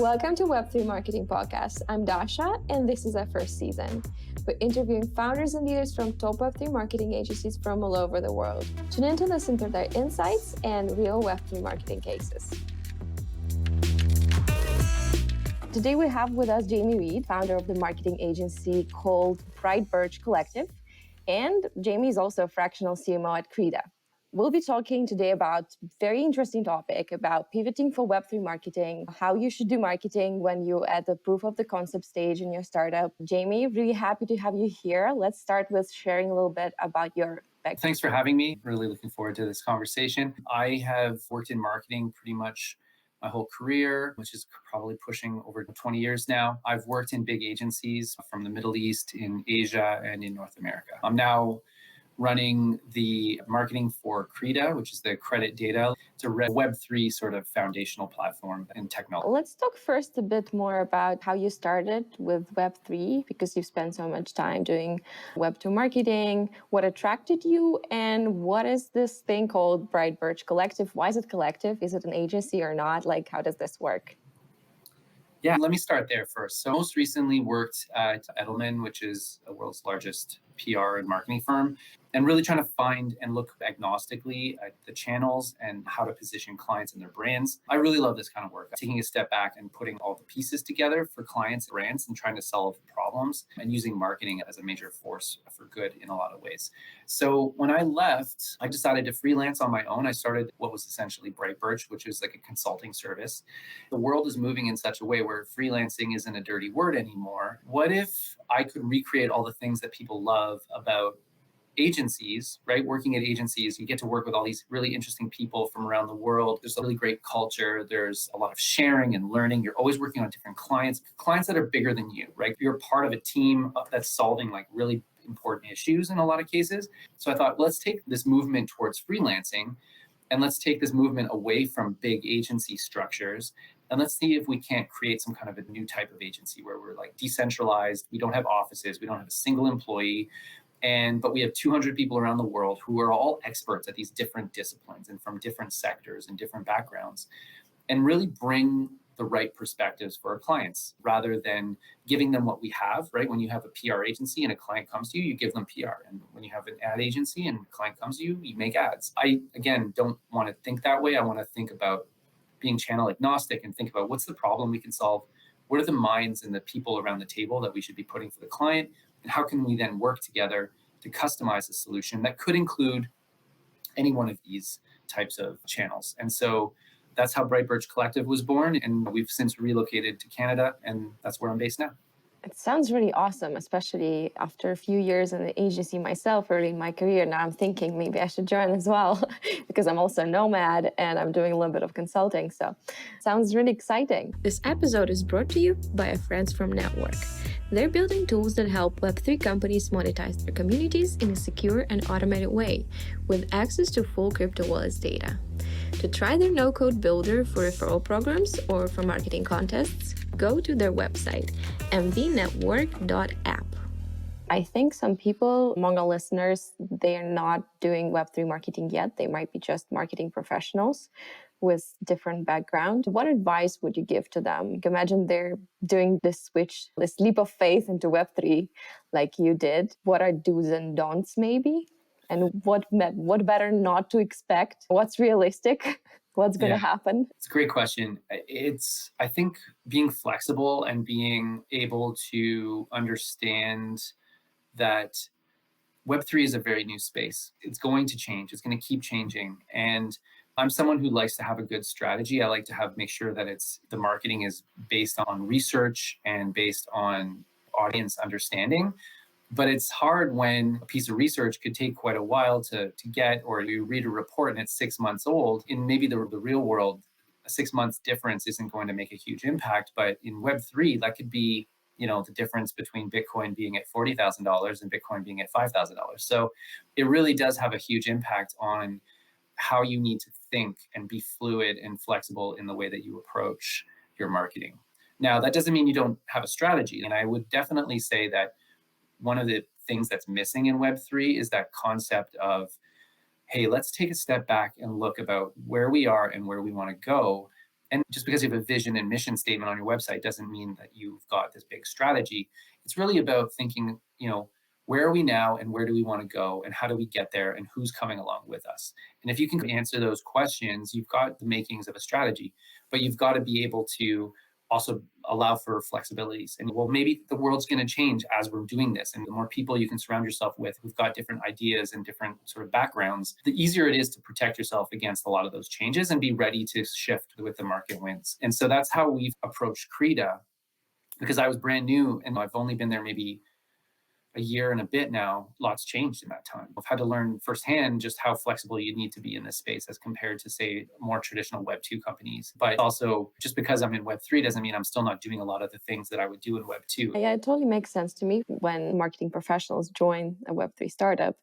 Welcome to Web3 Marketing Podcast. I'm Dasha, and this is our first season. We're interviewing founders and leaders from top Web3 marketing agencies from all over the world. Tune in to listen to their insights and real Web3 marketing cases. Today we have with us Jamie Reed, founder of the marketing agency called BriteBirch Collective. And Jamie is also a fractional CMO at CreDA. We'll be talking today about a very interesting topic about pivoting for Web3 marketing, how you should do marketing when you're at the proof of the concept stage in your startup. Jamie, really happy to have you here. Let's start with sharing a little bit about your background. Thanks for having me. Really looking forward to this conversation. I have worked in marketing pretty much my whole career, which is probably pushing over 20 years now. I've worked in big agencies from the Middle East, in Asia, and in North America. I'm now running the marketing for CreDA, which is the credit data. It's a Web3 sort of foundational platform and technology. Let's talk first a bit more about how you started with Web3, because you've spent so much time doing Web2 marketing. What attracted you, and what is this thing called BriteBirch Collective? Why is it collective? Is it an agency or not? Like, how does this work? Yeah, let me start there first. So most recently worked at Edelman, which is the world's largest PR and marketing firm, and really trying to find and look agnostically at the channels and how to position clients and their brands. I really love this kind of work, taking a step back and putting all the pieces together for clients and brands and trying to solve problems and using marketing as a major force for good in a lot of ways. So when I left, I decided to freelance on my own. I started what was essentially BriteBirch, which is like a consulting service. The world is moving in such a way where freelancing isn't a dirty word anymore. What if I could recreate all the things that people love about agencies, right? Working at agencies, you get to work with all these really interesting people from around the world. There's a really great culture. There's a lot of sharing and learning. You're always working on different clients that are bigger than you, right? You're part of a team that's solving like really important issues in a lot of cases. So I thought, let's take this movement towards freelancing and let's take this movement away from big agency structures. And let's see if we can't create some kind of a new type of agency where we're like decentralized. We don't have offices. We don't have a single employee. But we have 200 people around the world who are all experts at these different disciplines and from different sectors and different backgrounds, and really bring the right perspectives for our clients rather than giving them what we have, right? When you have a PR agency and a client comes to you, you give them PR. And when you have an ad agency and a client comes to you, you make ads. I, again, don't want to think that way. I want to think about being channel agnostic and think about what's the problem we can solve. What are the minds and the people around the table that we should be putting for the client? And how can we then work together to customize a solution that could include any one of these types of channels? And so that's how BriteBirch Collective was born. And we've since relocated to Canada, and that's where I'm based now. It sounds really awesome, especially after a few years in the agency myself early in my career. Now I'm thinking maybe I should join as well because I'm also a nomad and I'm doing a little bit of consulting. So sounds really exciting. This episode is brought to you by our friends from Network. They're building tools that help Web3 companies monetize their communities in a secure and automated way with access to full crypto wallets data. To try their no-code builder for referral programs or for marketing contests, go to their website, mvnetwork.app. I think some people among our listeners, they are not doing Web3 marketing yet. They might be just marketing professionals with different background. What advice would you give to them? Imagine they're doing this switch, this leap of faith into Web3 like you did. What are do's and don'ts maybe? And what better not to expect? What's realistic? What's going to happen? It's a great question. I think being flexible and being able to understand that Web3 is a very new space. It's going to change. It's going to keep changing. And I'm someone who likes to have a good strategy. I like to make sure that the marketing is based on research and based on audience understanding. But it's hard when a piece of research could take quite a while to get, or you read a report and it's 6 months old. In maybe the real world, a 6 months difference isn't going to make a huge impact. But in Web3, that could be, the difference between Bitcoin being at $40,000 and Bitcoin being at $5,000. So it really does have a huge impact on how you need to think and be fluid and flexible in the way that you approach your marketing. Now, that doesn't mean you don't have a strategy. And I would definitely say that one of the things that's missing in Web3 is that concept of, hey, let's take a step back and look about where we are and where we want to go, And just because you have a vision and mission statement on your website doesn't mean that you've got this big strategy. It's really about thinking, where are we now and where do we want to go and how do we get there and who's coming along with us? And if you can answer those questions, you've got the makings of a strategy, but you've got to be able to also allow for flexibilities. And well, maybe the world's going to change as we're doing this. And the more people you can surround yourself with who've got different ideas and different sort of backgrounds, the easier it is to protect yourself against a lot of those changes and be ready to shift with the market winds. And so that's how we've approached CreDA, because I was brand new and I've only been there maybe a year and a bit now. Lots changed in that time. I've had to learn firsthand just how flexible you need to be in this space as compared to, say, more traditional Web2 companies. But also, just because I'm in Web3 doesn't mean I'm still not doing a lot of the things that I would do in Web2. Yeah, it totally makes sense to me when marketing professionals join a Web3 startup.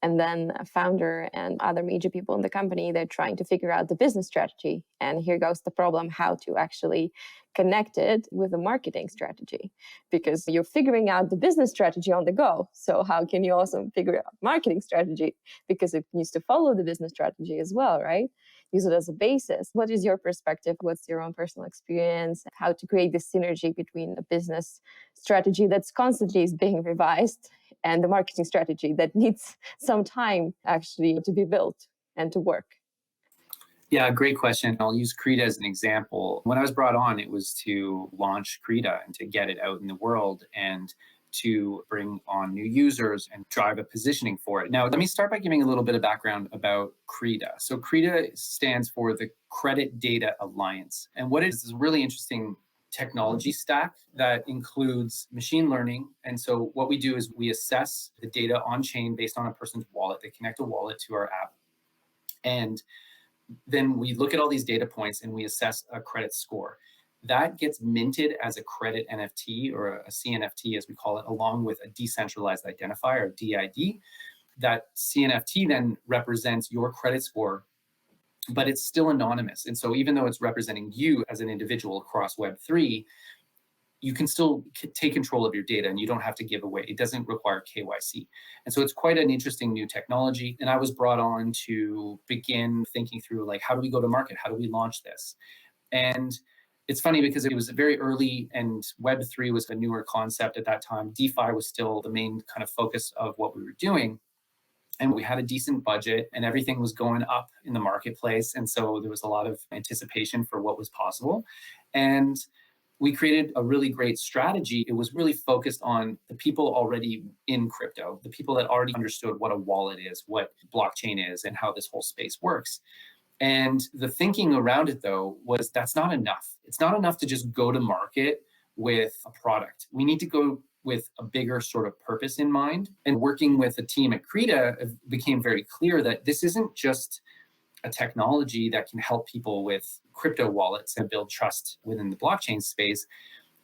And then a founder and other major people in the company, they're trying to figure out the business strategy. And here goes the problem, how to actually connect it with a marketing strategy. Because you're figuring out the business strategy on the go. So how can you also figure out marketing strategy? Because it needs to follow the business strategy as well, right? Use it as a basis. What is your perspective? What's your own personal experience? How to create this synergy between a business strategy that's constantly is being revised and the marketing strategy that needs some time actually to be built and to work? Yeah, great question. I'll use CreDA as an example. When I was brought on, it was to launch CreDA and to get it out in the world and to bring on new users and drive a positioning for it. Now, let me start by giving a little bit of background about CreDA. So CreDA stands for the Credit Data Alliance. And what it is a really interesting technology stack that includes machine learning. And so what we do is we assess the data on chain based on a person's wallet. They connect a wallet to our app. And then we look at all these data points and we assess a credit score. That gets minted as a credit NFT or a CNFT, as we call it, along with a decentralized identifier, or DID. That CNFT then represents your credit score, but it's still anonymous. And so even though it's representing you as an individual across Web3, you can still take control of your data and you don't have to give away. It doesn't require KYC. And so it's quite an interesting new technology. And I was brought on to begin thinking through, like, how do we go to market? How do we launch this? And it's funny because it was very early and Web3 was a newer concept at that time. DeFi was still the main kind of focus of what we were doing. And we had a decent budget and everything was going up in the marketplace. And so there was a lot of anticipation for what was possible. And we created a really great strategy. It was really focused on the people already in crypto, the people that already understood what a wallet is, what blockchain is, and how this whole space works. And the thinking around it, though, was that's not enough. It's not enough to just go to market with a product. We need to go with a bigger sort of purpose in mind. And working with a team at CreDA, it became very clear that this isn't just a technology that can help people with crypto wallets and build trust within the blockchain space,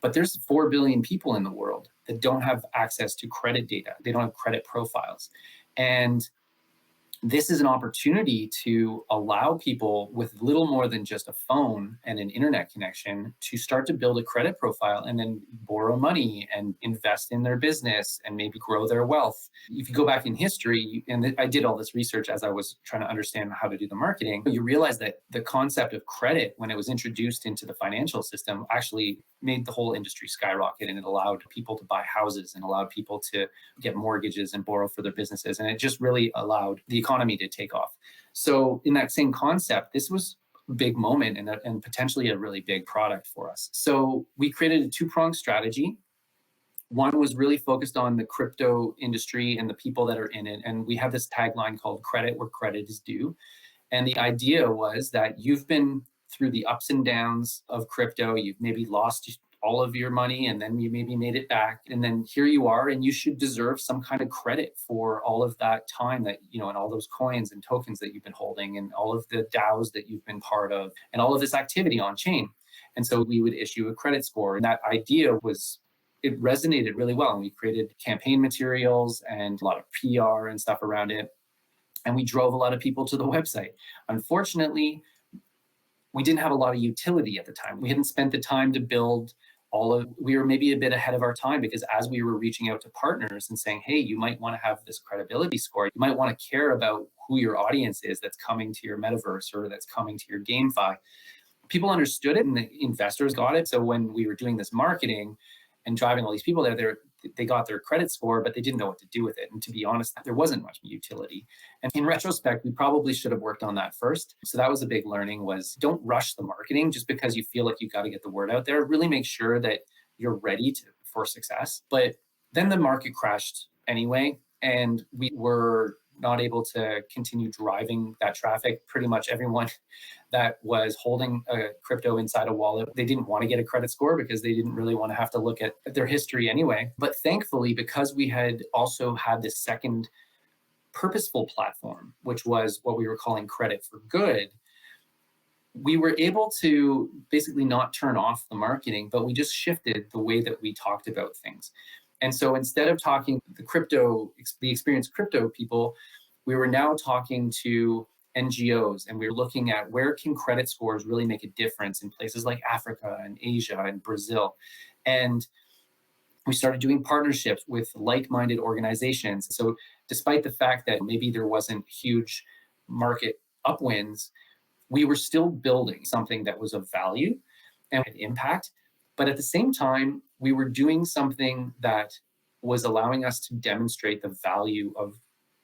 but there's 4 billion people in the world that don't have access to credit data. They don't have credit profiles. And this is an opportunity to allow people with little more than just a phone and an internet connection to start to build a credit profile and then borrow money and invest in their business and maybe grow their wealth. If you go back in history, and I did all this research as I was trying to understand how to do the marketing, you realize that the concept of credit, when it was introduced into the financial system, actually made the whole industry skyrocket, and it allowed people to buy houses and allowed people to get mortgages and borrow for their businesses. And it just really allowed the economy to take off. So in that same concept, this was a big moment and potentially a really big product for us. So we created a two-pronged strategy. One was really focused on the crypto industry and the people that are in it. And we have this tagline called credit where credit is due. And the idea was that you've been through the ups and downs of crypto. You've maybe lost all of your money and then you maybe made it back. And then here you are, and you should deserve some kind of credit for all of that time that, and all those coins and tokens that you've been holding and all of the DAOs that you've been part of and all of this activity on chain. And so we would issue a credit score. And that idea it resonated really well. And we created campaign materials and a lot of PR and stuff around it. And we drove a lot of people to the website. Unfortunately, we didn't have a lot of utility at the time. We hadn't spent the time to build we were maybe a bit ahead of our time, because as we were reaching out to partners and saying, hey, you might want to have this credibility score, you might want to care about who your audience is that's coming to your metaverse or that's coming to your GameFi, people understood it and the investors got it. So when we were doing this marketing and driving all these people there, they got their credit score, but they didn't know what to do with it. And to be honest, there wasn't much utility. And in retrospect, we probably should have worked on that first. So that was a big learning, was don't rush the marketing just because you feel like you got to get the word out there. Really make sure that you're ready for success. But then the market crashed anyway, and we were not able to continue driving that traffic. Pretty much everyone that was holding a crypto inside a wallet, they didn't want to get a credit score because they didn't really want to have to look at their history anyway. But thankfully, because we had also had this second purposeful platform, which was what we were calling Credit for Good, we were able to basically not turn off the marketing, but we just shifted the way that we talked about things. And so instead of talking the experienced crypto people, we were now talking to NGOs, and we were looking at where can credit scores really make a difference in places like Africa and Asia and Brazil. And we started doing partnerships with like-minded organizations. So despite the fact that maybe there wasn't huge market upwinds, we were still building something that was of value and had impact. But at the same time, we were doing something that was allowing us to demonstrate the value of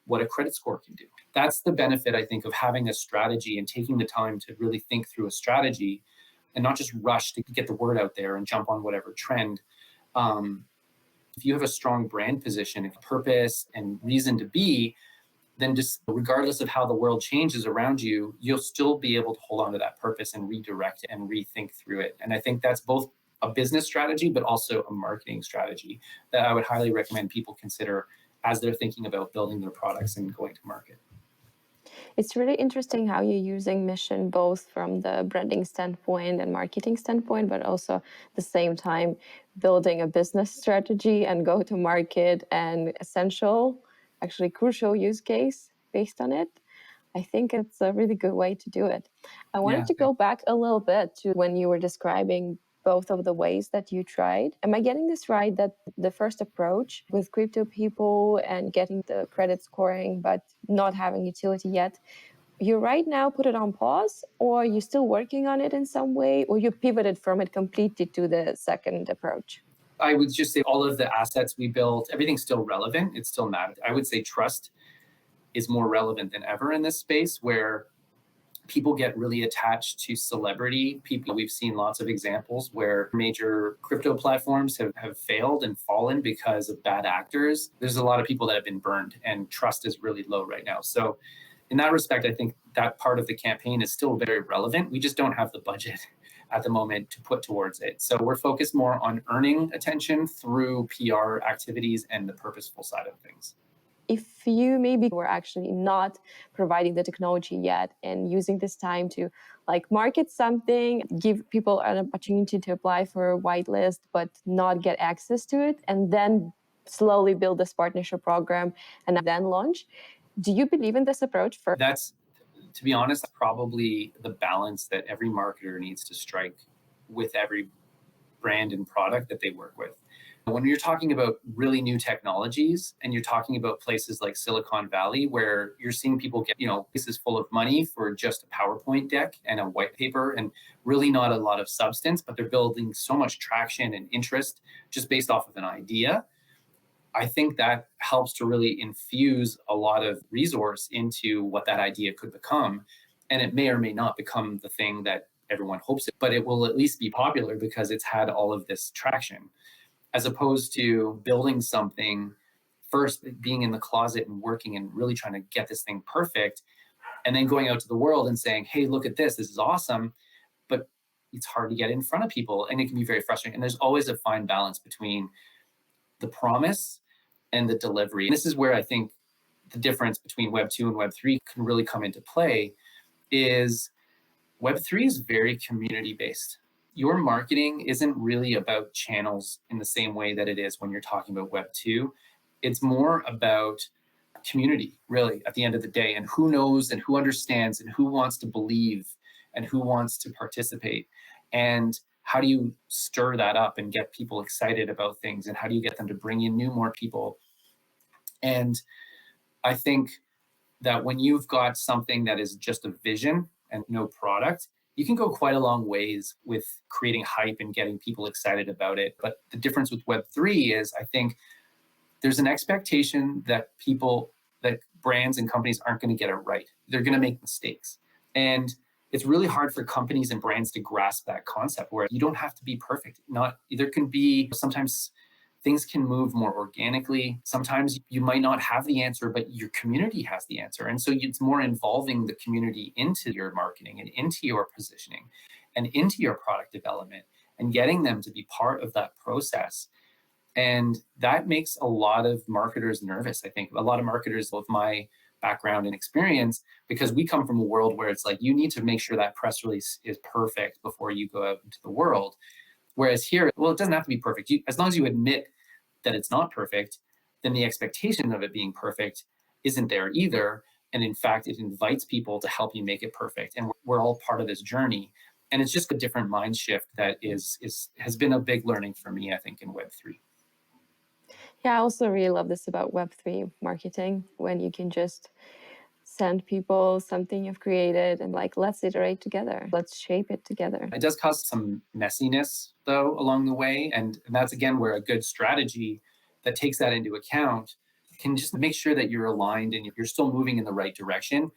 what a credit score can do. That's the benefit, I think, of having a strategy and taking the time to really think through a strategy and not just rush to get the word out there and jump on whatever trend. If you have a strong brand position, purpose, and reason to be, then just regardless of how the world changes around you, you'll still be able to hold on to that purpose and redirect and rethink through it. And I think that's both a business strategy, but also a marketing strategy that I would highly recommend people consider as they're thinking about building their products and going to market. It's really interesting how you're using Mission both from the branding standpoint and marketing standpoint, but also at the same time building a business strategy and go to market and essential, actually crucial use case based on it. I think it's a really good way to do it. I wanted to go back a little bit to when you were describing both of the ways that you tried. Am I getting this right, that the first approach with crypto people and getting the credit scoring but not having utility yet, you right now put it on pause, or you're still working on it in some way, or you pivoted from it completely to the second approach? I would just say all of the assets we built, everything's still relevant. It's still matters. I would say trust is more relevant than ever in this space, where people get really attached to celebrity people. We've seen lots of examples where major crypto platforms have failed and fallen because of bad actors. There's a lot of people that have been burned, and trust is really low right now. So in that respect, I think that part of the campaign is still very relevant. We just don't have the budget at the moment to put towards it. So we're focused more on earning attention through PR activities and the purposeful side of things. If you maybe were actually not providing the technology yet and using this time to market something, give people an opportunity to apply for a whitelist but not get access to it, and then slowly build this partnership program and then launch, do you believe in this approach? That's, to be honest, probably the balance that every marketer needs to strike with every brand and product that they work with. When you're talking about really new technologies and you're talking about places like Silicon Valley, where you're seeing people get, places full of money for just a PowerPoint deck and a white paper and really not a lot of substance, but they're building so much traction and interest just based off of an idea. I think that helps to really infuse a lot of resource into what that idea could become. And it may or may not become the thing that everyone hopes it, but it will at least be popular because it's had all of this traction. As opposed to building something first, being in the closet and working and really trying to get this thing perfect, and then going out to the world and saying, hey, look at this is awesome, but it's hard to get in front of people and it can be very frustrating. And there's always a fine balance between the promise and the delivery. And this is where I think the difference between Web 2 and Web 3 can really come into play. Is Web 3 is very community-based. Your marketing isn't really about channels in the same way that it is when you're talking about Web 2. It's more about community, really, at the end of the day, and who knows and who understands and who wants to believe and who wants to participate. And how do you stir that up and get people excited about things? And how do you get them to bring in more people? And I think that when you've got something that is just a vision and no product, you can go quite a long ways with creating hype and getting people excited about it. But the difference with Web3 is, I think there's an expectation that that brands and companies aren't going to get it right. They're going to make mistakes. And it's really hard for companies and brands to grasp that concept where you don't have to be perfect. Not There can be sometimes things can move more organically. Sometimes you might not have the answer, but your community has the answer. And so it's more involving the community into your marketing and into your positioning and into your product development and getting them to be part of that process. And that makes a lot of marketers nervous. I think a lot of marketers with my background and experience, because we come from a world where it's like, you need to make sure that press release is perfect before you go out into the world. Whereas here, well, it doesn't have to be perfect. As long as you admit that it's not perfect, then the expectation of it being perfect isn't there either. And in fact, it invites people to help you make it perfect. And we're all part of this journey. And it's just a different mind shift that has been a big learning for me, I think, in Web3. Yeah, I also really love this about Web3 marketing, when you can just send people something you've created and like, let's iterate together, let's shape it together. It does cause some messiness, though, along the way. And that's, again, where a good strategy that takes that into account can just make sure that you're aligned and you're still moving in the right direction.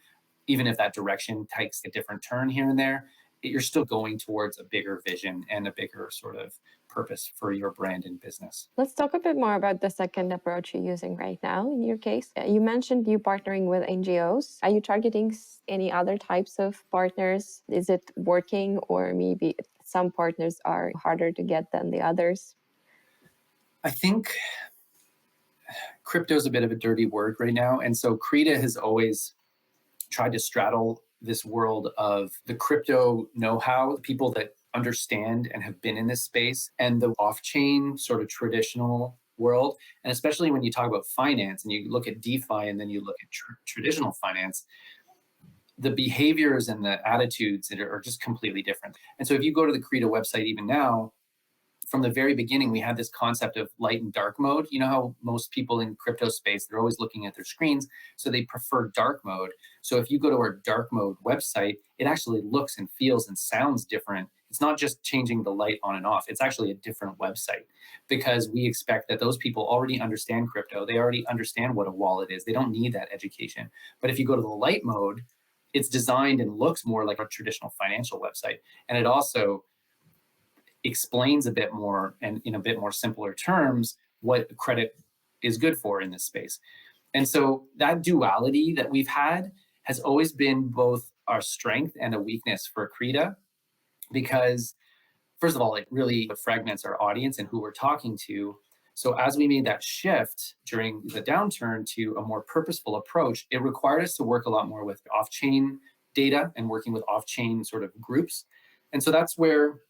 Even if that direction takes a different turn here and there, you're still going towards a bigger vision and a bigger sort of purpose for your brand and business. Let's talk a bit more about the second approach you're using right now in your case. You mentioned you partnering with NGOs. Are you targeting any other types of partners? Is it working, or maybe some partners are harder to get than the others? I think crypto is a bit of a dirty word right now. And so CreDA has always tried to straddle this world of the crypto know-how, people that understand and have been in this space, and the off-chain sort of traditional world. And especially when you talk about finance and you look at DeFi and then you look at traditional finance, the behaviors and the attitudes are just completely different. And so if you go to the CreDA website even now, from the very beginning, we had this concept of light and dark mode. You know how most people in crypto space, they're always looking at their screens, so they prefer dark mode. So if you go to our dark mode website, it actually looks and feels and sounds different. It's not just changing the light on and off. It's actually a different website, because we expect that those people already understand crypto. They already understand what a wallet is. They don't need that education. But if you go to the light mode, it's designed and looks more like a traditional financial website. And it also explains a bit more and in a bit more simpler terms what credit is good for in this space. And so that duality that we've had has always been both our strength and a weakness for CreDA, because first of all, it really fragments our audience and who we're talking to. So as we made that shift during the downturn to a more purposeful approach, it required us to work a lot more with off-chain data and working with off-chain sort of groups. And so that's where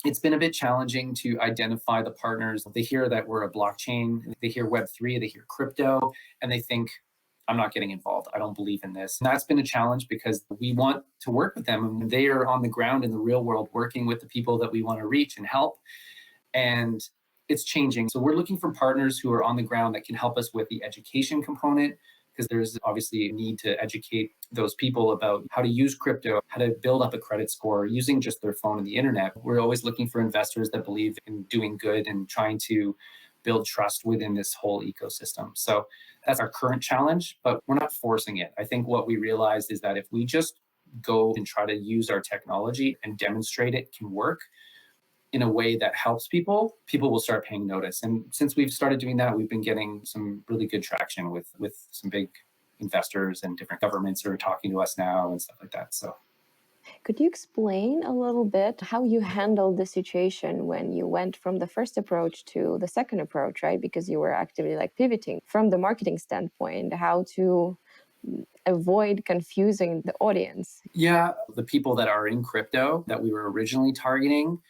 it's been a bit challenging to identify the partners. They hear that we're a blockchain, they hear Web3, they hear crypto, and they think, I'm not getting involved. I don't believe in this. And that's been a challenge, because we want to work with them, and they are on the ground in the real world working with the people that we want to reach and help. And it's changing. So we're looking for partners who are on the ground that can help us with the education component, because there's obviously a need to educate those people about how to use crypto, how to build up a credit score using just their phone and the internet. We're always looking for investors that believe in doing good and trying to build trust within this whole ecosystem. So that's our current challenge, but we're not forcing it. I think what we realized is that if we just go and try to use our technology and demonstrate it can work in a way that helps people, people will start paying notice. And since we've started doing that, we've been getting some really good traction with some big investors, and different governments are talking to us now and stuff like that. So could you explain a little bit how you handled the situation when you went from the first approach to the second approach, right? Because you were actively like pivoting from the marketing standpoint, how to avoid confusing the audience? yeah, the people that are in crypto that we were originally targeting,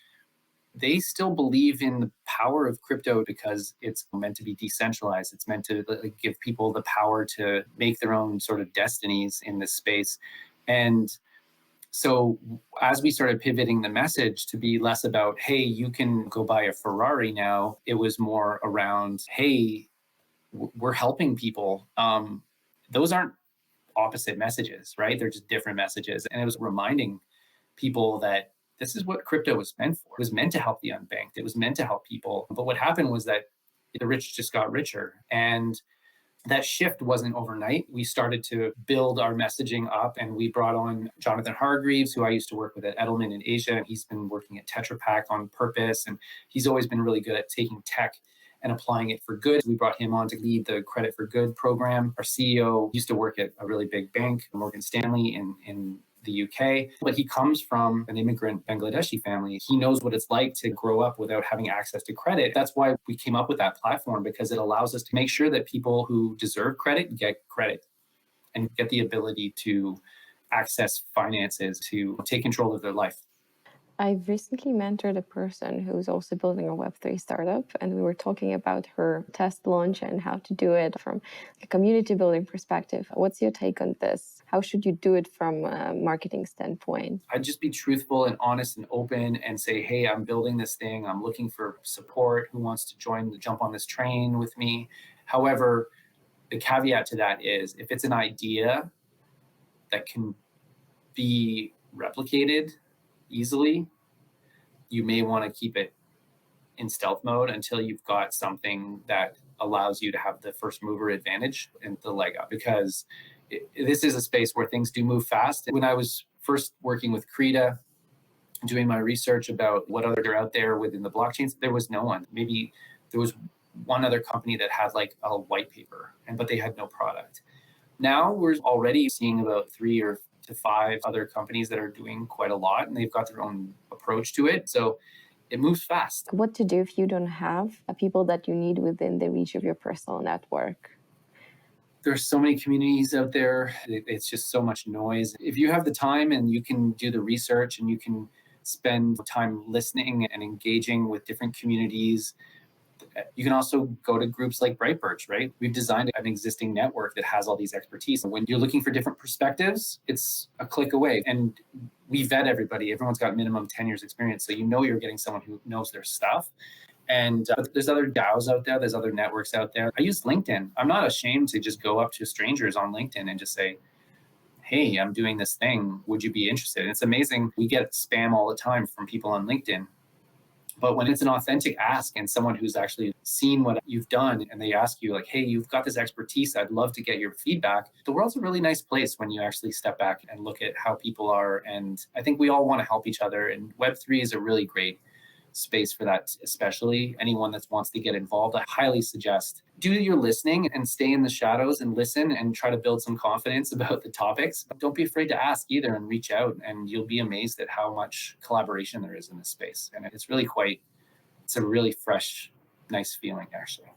they still believe in the power of crypto, because it's meant to be decentralized. It's meant to give people the power to make their own sort of destinies in this space. And so as we started pivoting the message to be less about, hey, you can go buy a Ferrari now, it was more around, hey, we're helping people. Those aren't opposite messages, right? They're just different messages. And it was reminding people that this is what crypto was meant for. It was meant to help the unbanked. It was meant to help people. But what happened was that the rich just got richer. And that shift wasn't overnight. We started to build our messaging up, and we brought on Jonathan Hargreaves, who I used to work with at Edelman in Asia, and he's been working at Tetra Pak on purpose, and he's always been really good at taking tech and applying it for good. We brought him on to lead the Credit for Good program. Our CEO used to work at a really big bank, Morgan Stanley in the UK, but he comes from an immigrant Bangladeshi family. He knows what it's like to grow up without having access to credit. That's why we came up with that platform, because it allows us to make sure that people who deserve credit get credit and get the ability to access finances to take control of their life. I've recently mentored a person who's also building a Web3 startup, and we were talking about her test launch and how to do it from a community building perspective. What's your take on this? How should you do it from a marketing standpoint? I'd just be truthful and honest and open and say, hey, I'm building this thing. I'm looking for support. Who wants to jump on this train with me? However, the caveat to that is if it's an idea that can be replicated easily, you may want to keep it in stealth mode until you've got something that allows you to have the first mover advantage and the leg up, because this is a space where things do move fast. When I was first working with CreDA, doing my research about what other out there within the blockchains, there was no one. Maybe there was one other company that had like a white paper, but they had no product. Now we're already seeing about 3 to 5 other companies that are doing quite a lot, and they've got their own approach to it. So it moves fast. What to do if you don't have people that you need within the reach of your personal network? There's so many communities out there. It's just so much noise. If you have the time and you can do the research and you can spend time listening and engaging with different communities, you can also go to groups like BriteBirch, right? We've designed an existing network that has all these expertise. And when you're looking for different perspectives, it's a click away. And we vet everybody. Everyone's got minimum 10 years experience. So you know you're getting someone who knows their stuff. And there's other DAOs out there. There's other networks out there. I use LinkedIn. I'm not ashamed to just go up to strangers on LinkedIn and just say, hey, I'm doing this thing. Would you be interested? And it's amazing. We get spam all the time from people on LinkedIn. But when it's an authentic ask and someone who's actually seen what you've done and they ask you like, hey, you've got this expertise, I'd love to get your feedback. The world's a really nice place when you actually step back and look at how people are. And I think we all want to help each other. And Web3 is a really great space for that, especially anyone that wants to get involved. I highly suggest do your listening and stay in the shadows and listen and try to build some confidence about the topics. Don't be afraid to ask either and reach out, and you'll be amazed at how much collaboration there is in this space. And it's a really fresh, nice feeling actually.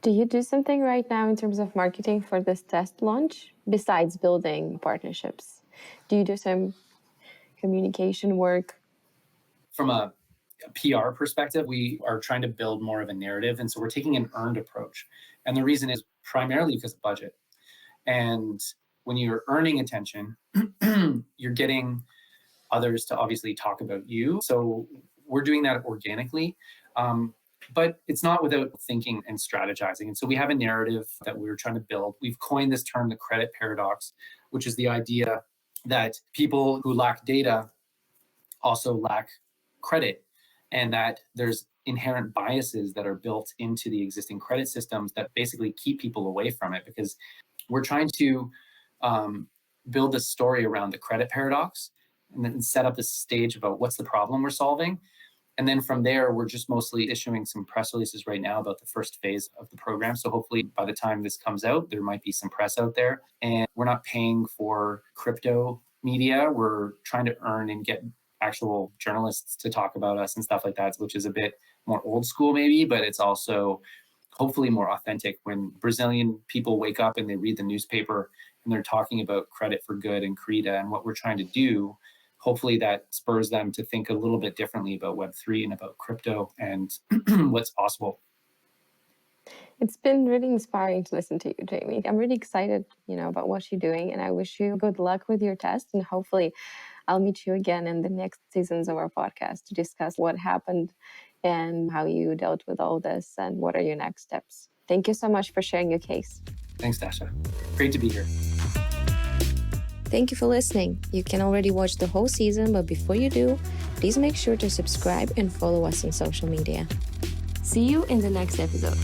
Do you do something right now in terms of marketing for this test launch besides building partnerships? Do you do some communication work? From a PR perspective, we are trying to build more of a narrative. And so we're taking an earned approach. And the reason is primarily because of budget. And when you're earning attention, you're getting others to obviously talk about you. So we're doing that organically. But it's not without thinking and strategizing. And so we have a narrative that we're trying to build. We've coined this term, the credit paradox, which is the idea that people who lack data also lack credit, and that there's inherent biases that are built into the existing credit systems that basically keep people away from it, because we're trying to build a story around the credit paradox and then set up a stage about what's the problem we're solving. And then from there, we're just mostly issuing some press releases right now about the first phase of the program. So hopefully by the time this comes out, there might be some press out there. And we're not paying for crypto media. We're trying to earn and get actual journalists to talk about us and stuff like that, which is a bit more old school maybe, but it's also hopefully more authentic. When Brazilian people wake up and they read the newspaper and they're talking about Credit for Good and CreDA and what we're trying to do, hopefully that spurs them to think a little bit differently about Web3 and about crypto and what's possible. It's been really inspiring to listen to you, Jamie. I'm really excited, about what you're doing, and I wish you good luck with your test, and hopefully I'll meet you again in the next seasons of our podcast to discuss what happened and how you dealt with all this and what are your next steps. Thank you so much for sharing your case. Thanks, Dasha. Great to be here. Thank you for listening. You can already watch the whole season, but before you do, please make sure to subscribe and follow us on social media. See you in the next episode.